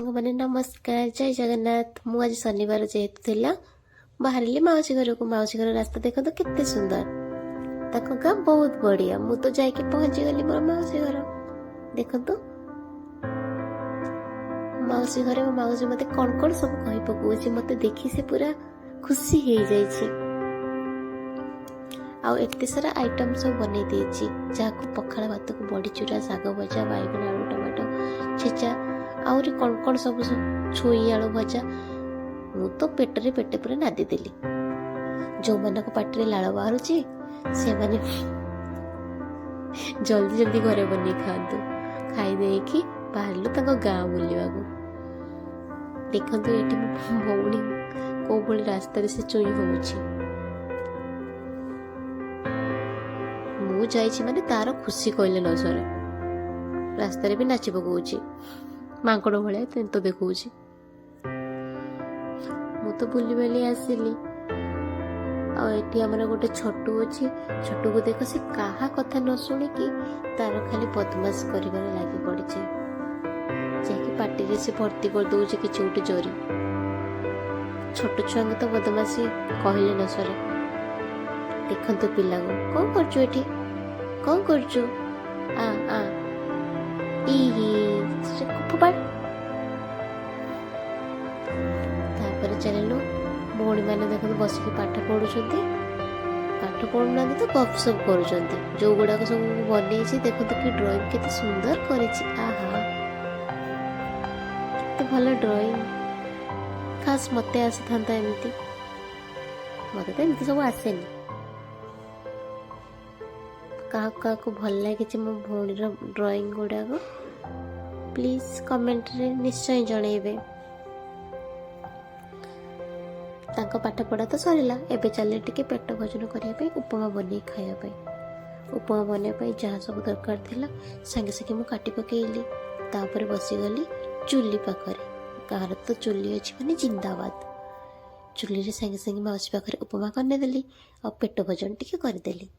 सांग मैंने नमस्कार जय जगन्नाथ। मु आज शनिवार जेहेतु थिला बाहर माउसी घर को। माउसी घर रास्ता देखो तो केते सुंदर, ताको गाँ बहुत बढ़िया। मु तो जाके पहुंची गली मोर माउसी घर। देखो तो माउसी घरे मो माउसी मते कौन कौन सब कहि पकोछि, मते देखि से पूरा खुशी हो जाइछि। आउ एते सारा आइटम सब बनै देछि, जाको पखाळ भात को बड़ी चूरा, साग भजा, बैगन आलू टमाटो छेचा, आउरी कौन कौन सब छुई आलू भजा। मु तो पेटरे पेटे पूरा नादी देली। जो मन को पाटरे लाळ बाहरुछि से माने जल्दी जल्दी घरे बनी खातु। खाई देकी बाहरलु ताको गाँ बुलिबाकू। देखंतु एठी भौणी को भली रास्ता रे से चोई होउछि। मु जाइछि माने तार खुशी कहले न सरे। रास्ता रे भी नाची पकाउछि, मांकड़ भलिया तो देखौछि। मु तो बुली बाली आसिली। आ एठी हमर गोटे छोटू अछि। छोटू को देखो से काहा कथा न सुनी कि तार खाली बदमाश करिबारे लागि पड़िछि। जेकी पार्टी रे से भर्ती कर दउछि कि चोट जोरी। छोट छुआ तो बदमाशी कहले न सरे। देखंतु पिला को कोन करछु एठी, कोन करछु। आ आ ई से फुफाड़। तापर चललो भौणी मैंने देखो बसिक पाठ पढ़ुଛନ୍ତି। पाठ पढ़ुना तो गपसप करुଛନ୍ତି। जो गुड़ाक सब बनेछि देखो तो कि ड्राइंग केते सुंदर करिछि। आहा केते भलो ड्राइंग। खास मते आसीथांता एमती। मते तो एमती सब आसेनी। क्या को भल लगे मो भौणी ड्राइंग गुड़ाक प्लीज कमेंट रे निश्चय जनइबे। तांको पाठ पढ़ा तो सरिला। एबे चले टिके पेट भोजन करिया पे उपमा बनै खाया पे। उपमा बनै पे जहाँ सब दरकार थिला संगे संगे मु काटी पकेइली। तापर बसी गली चुल्ली पाखरे। कार तो चुल्ली अछि माने जिंदाबाद। चुल्ली रे संगे संगे माउसी पाखरे उपमा करने देली और पेट भोजन टिके कर देली।